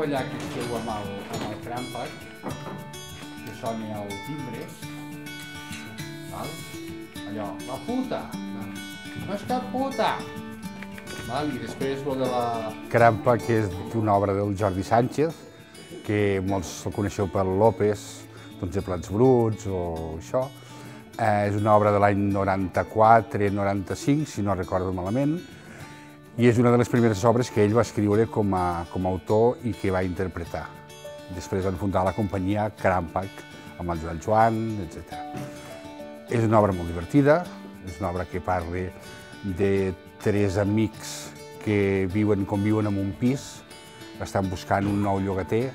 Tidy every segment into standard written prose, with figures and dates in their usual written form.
allà que esteu amb el Crampac, que soni el timbre, allò, la puta, no és cap puta. I després lo de la Crampac, que és una obra del Jordi Sánchez, que molts el coneixeu per López, de Plats Bruts o això. És una obra de l'any 94-95, si no recordo malament, i és una de les primeres obres que ell va escriure com a autor i que va interpretar. Després van fundar la companyia Crampac, amb el Joan Joan, etc. És una obra molt divertida, és una obra que parla de tres amics que conviuen en un pis, estan buscant un nou llogater,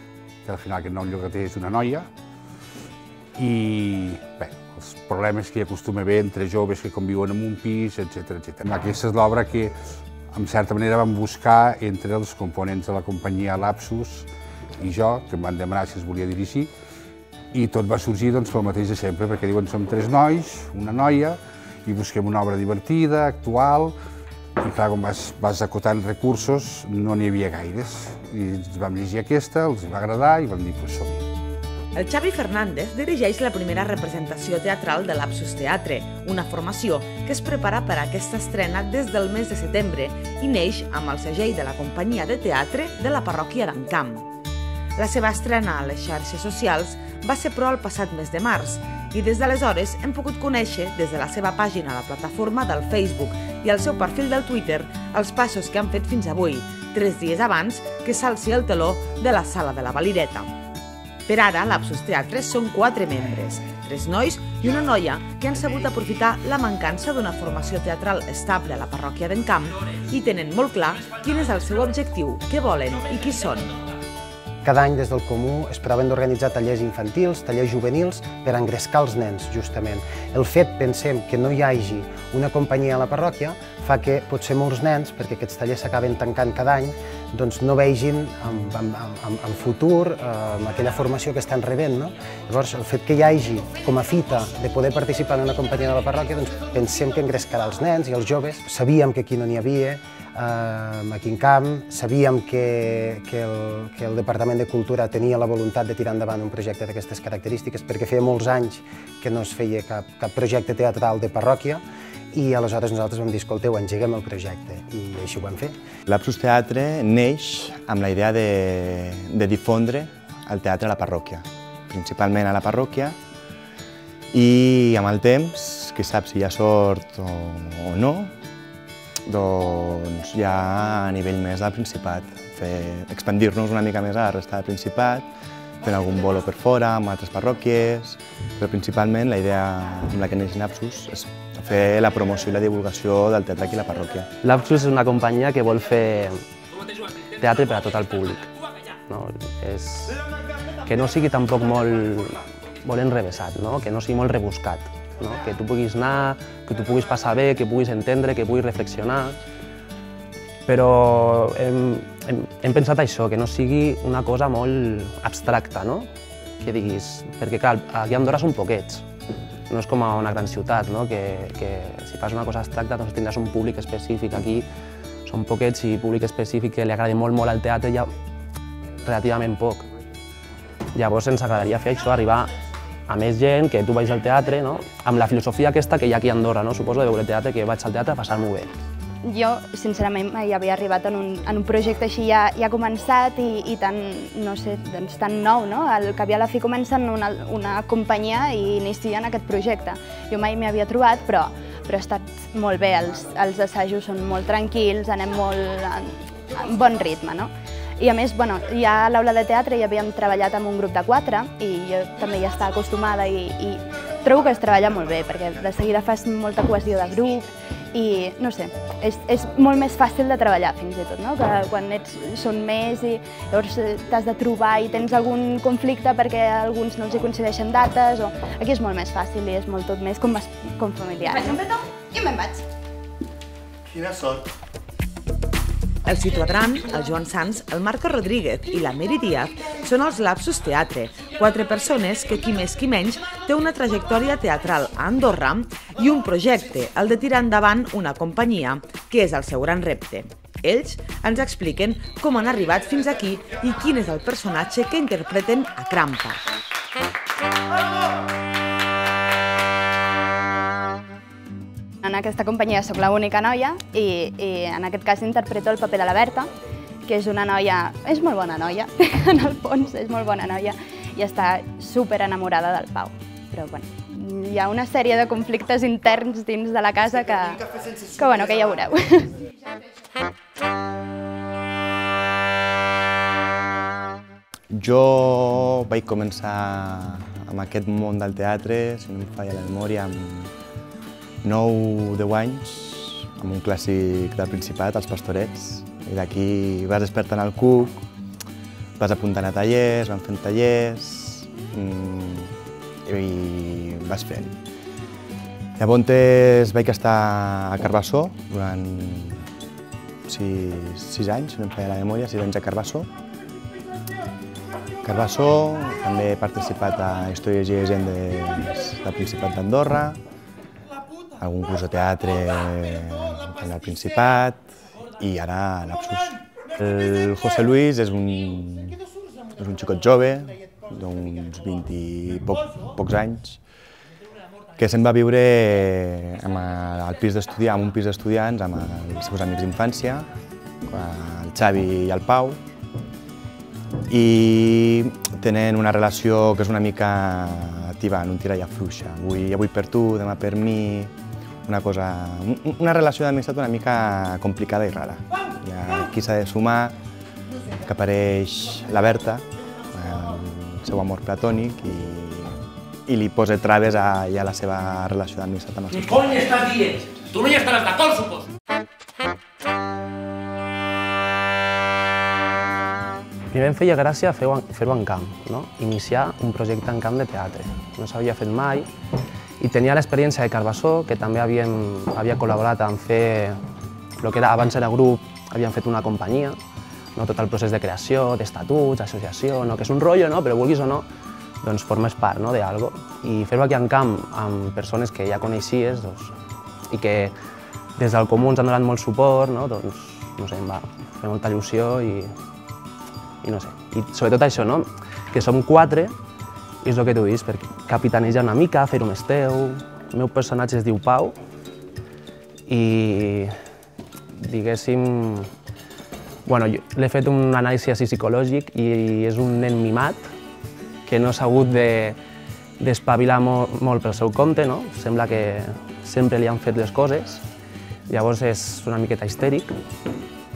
que al final aquest nou llogater és una noia, i bé, els problemes que hi acostuma a haver entre joves que conviuen en un pis, etc. Aquesta és l'obra que, en certa manera, vam buscar entre els components de la companyia Lapsus i jo, que em van demanar si es volia dirigir, i tot va sorgir pel mateix de sempre, perquè diuen som tres nois, una noia, i busquem una obra divertida, actual, i clar, quan vas acotant recursos no n'hi havia gaires. I ens vam llegir aquesta, els va agradar i vam dir, doncs som-hi. El Xavi Fernández dirigeix la primera representació teatral de Lapsus Teatre, una formació que es prepara per a aquesta estrena des del mes de setembre i neix amb el segell de la companyia de teatre de la parròquia d'Encamp. La seva estrena a les xarxes socials va ser però el passat mes de març i des d'aleshores hem pogut conèixer des de la seva pàgina a la plataforma del Facebook i el seu perfil del Twitter els passos que han fet fins avui, 3 dies abans que s'alci el teló de la Sala de la Valireta. Per ara, Lapsus Teatre són 4 membres, 3 nois i una noia que han sabut aprofitar la mancança d'una formació teatral estable a la parròquia d'Encamp i tenen molt clar quin és el seu objectiu, què volen i qui són. Cada any des del Comú es proven d'organitzar tallers infantils, tallers juvenils, per engrescar els nens, justament. El fet, pensem, que no hi hagi una companyia a la parròquia fa que potser molts nens, perquè aquests tallers s'acaben tancant cada any, doncs no vegin en futur aquella formació que estan rebent. Llavors, el fet que hi hagi com a fita de poder participar en una companyia de la parròquia, doncs pensem que engrescarà els nens i els joves. Sabíem que aquí no n'hi havia, aquí en Camp, sabíem que el Departament de Cultura tenia la voluntat de tirar endavant un projecte d'aquestes característiques, perquè feia molts anys que no es feia cap projecte teatral de parròquia, i aleshores nosaltres vam dir, escolteu, engeguem el projecte, i així ho vam fer. Lapsus Teatre neix amb la idea de difondre el teatre a la parròquia, principalment a la parròquia, i amb el temps, qui sap si hi ha sort o no, doncs ja a nivell més del Principat, expandir-nos una mica més a la resta del Principat, fent algun bolo per fora, amb altres parròquies, però principalment la idea amb la que neix Lapsus és fer la promoció i la divulgació del teatre aquí a la parròquia. Lapsus és una companyia que vol fer teatre per a tot el públic. Que no sigui tampoc molt enrevessat, que no sigui molt rebuscat. Que tu puguis anar, que tu puguis passar bé, que puguis entendre, que puguis reflexionar. Però hem pensat això, que no sigui una cosa molt abstracta, que diguis, perquè clar, aquí a Andorra són poquets. No és com a una gran ciutat, que si fas una cosa abstracta doncs tindràs un públic específic. Aquí són poquets i públic específic que li agradi molt al teatre hi ha relativament poc. Llavors ens agradaria fer això, arribar a més gent, que tu vagis al teatre, amb la filosofia aquesta que hi ha aquí a Andorra, suposo, de veure teatre, que vaig al teatre a passar-m'ho bé. Jo, sincerament, mai havia arribat en un projecte així ja començat i tan, no sé, tan nou, El cap i a la fi comença en una companyia i inicia en aquest projecte. Jo mai m'hi havia trobat, però ha estat molt bé, els assajos són molt tranquils, anem molt en bon ritme, I a més, ja a l'aula de teatre ja havíem treballat amb un grup de 4 i jo també ja estava acostumada i trobo que es treballa molt bé, perquè de seguida fas molta cohesió de grup i, no sé, és molt més fàcil de treballar fins i tot, que quan són més i llavors t'has de trobar i tens algun conflicte perquè a alguns no els hi coincideixen dates, aquí és molt més fàcil i és tot més com familiar. Faig un petó i me'n vaig. Quina sort! El Situadran, el Joan Sans, el Marco Rodríguez i la Meri Díaz són els Lapsus Teatre, 4 persones que qui més qui menys té una trajectòria teatral a Andorra i un projecte, el de tirar endavant una companyia, que és el seu gran repte. Ells ens expliquen com han arribat fins aquí i quin és el personatge que interpreten a Crampa. En aquesta companyia soc l'única noia i en aquest cas interpreto el paper de la Berta, que és una noia, és molt bona noia, en el fons és molt bona noia i està super enamorada del Pau. Però bueno, hi ha una sèrie de conflictes interns dins de la casa que ja veureu. Jo vaig començar amb aquest món del teatre, si no em falla la memòria, amb 9 o 10 anys, amb un clàssic del Principat, Els Pastorets. I d'aquí vas despertant al cuc, vas apuntant a tallers, van fent tallers i vas fent. Llavors vaig estar a Carbassó durant 6 anys, si no em falla la memòria, 6 anys a Carbassó. També he participat a Històries i Llegendes del Principat d'Andorra, algun curs de teatre en el Principat i ara a Lapsus. El José Luis és un xicot jove, d'uns 20 i pocs anys, que se'n va viure en un pis d'estudiants amb els seus amics d'infància, el Xavi i el Pau, i tenen una relació que és una mica tibant, un tira i afluixa. Avui per tu, demà per mi, una relació d'amistat una mica complicada i rara. Aquí s'ha de sumar que apareix la Berta, el seu amor platònic, i li posa traves a la seva relació d'amistat amb el seu. Què cony estàs dient? Tu no hi estaràs d'acord, suposo. Primer em feia gràcia fer-ho en camp, iniciar un projecte en camp de teatre. No s'havia fet mai i tenia l'experiència de Carbassó, que també havia col·laborat en fer el que abans era grup, havien fet una companyia, tot el procés de creació, d'estatuts, associació, que és un rotllo, però vulguis o no, doncs formes part d'algo. I fer-ho aquí en camp amb persones que ja coneixies i que des del comú ens han donat molt suport, doncs, no sé, em va fer molta il·lusió i no sé. I sobretot això, que som 4, i és el que tu dius, per capitanejar una mica, fer-ho més teu. El meu personatge es diu Pau i, diguéssim, l'he fet un anàlisi així psicològic i és un nen mimat que no s'ha hagut d'espavilar molt pel seu compte, sembla que sempre li han fet les coses, llavors és una miqueta histèric.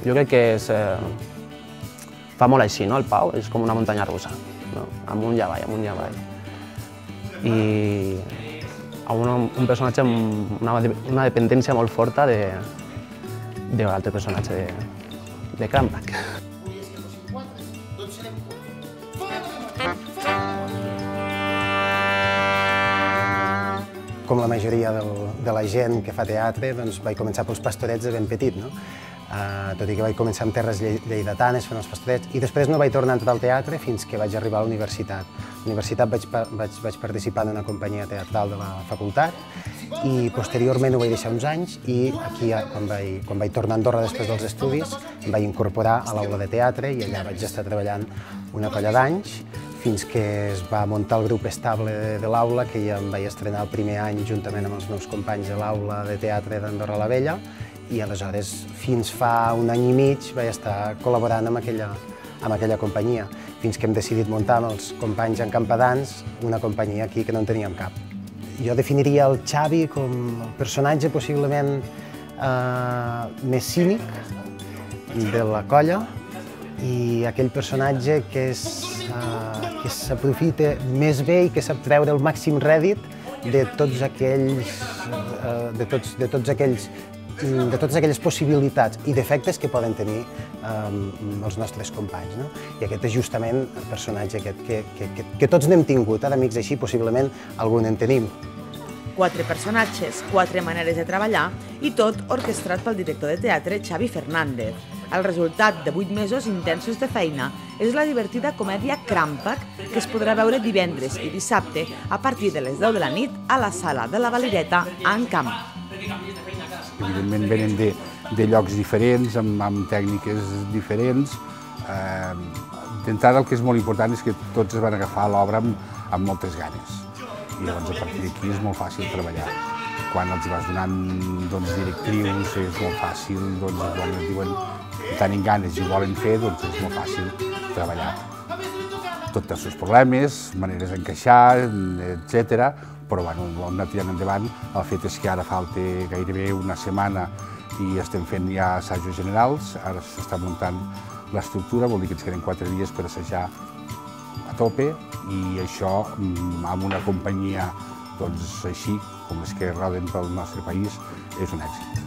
Jo crec que fa molt així, el Pau, és com una muntanya russa, amunt i avall, amunt i avall. I un personatge amb una dependència molt forta de l'altre personatge de Crampac. Com la majoria de la gent que fa teatre, vaig començar pels Pastorets de ben petit, tot i que vaig començar amb terres lleidatanes fent els Pastorets, i després no vaig tornar a entrar al teatre fins que vaig arribar a la universitat. A la universitat vaig participar en una companyia teatral de la facultat i posteriorment ho vaig deixar uns anys i aquí, quan vaig tornar a Andorra després dels estudis, em vaig incorporar a l'aula de teatre i allà vaig estar treballant una colla d'anys fins que es va muntar el grup estable de l'aula, que ja em vaig estrenar el primer any juntament amb els meus companys de l'aula de teatre d'Andorra la Vella, i aleshores fins fa un any i mig vaig estar col·laborant amb aquella companyia, fins que hem decidit muntar amb els companys encampadans una companyia aquí que no en teníem cap. Jo definiria el Xavi com el personatge possiblement més cínic de la colla i aquell personatge que s'aprofita més bé i que sap treure el màxim rèdit de totes aquelles possibilitats i defectes que poden tenir els nostres companys. I aquest és justament el personatge que tots n'hem tingut, d'amics així, possiblement algun en tenim. 4 personatges, 4 maneres de treballar i tot orquestrat pel director de teatre Xavi Fernández. El resultat de 8 mesos intensos de feina és la divertida comèdia Crampac, que es podrà veure divendres i dissabte a partir de les 10 de la nit a la Sala de la Valireta a Encamp. Evidentment venen de llocs diferents, amb tècniques diferents. D'entrada el que és molt important és que tots es van agafar l'obra amb moltes ganes. I llavors a partir d'aquí és molt fàcil treballar. Quan els vas donant directrius és molt fàcil, quan et diuen que tenen ganes i ho volen fer, és molt fàcil treballar. Tot té els seus problemes, maneres d'encaixar, etc. Però ho hem anat tirant endavant. El fet és que ara falta gairebé una setmana i estem fent ja assajos generals. Ara s'està muntant l'estructura, vol dir que ens queden 4 dies per assajar a tope i això amb una companyia així, com les que roden pel nostre país, és un èxit.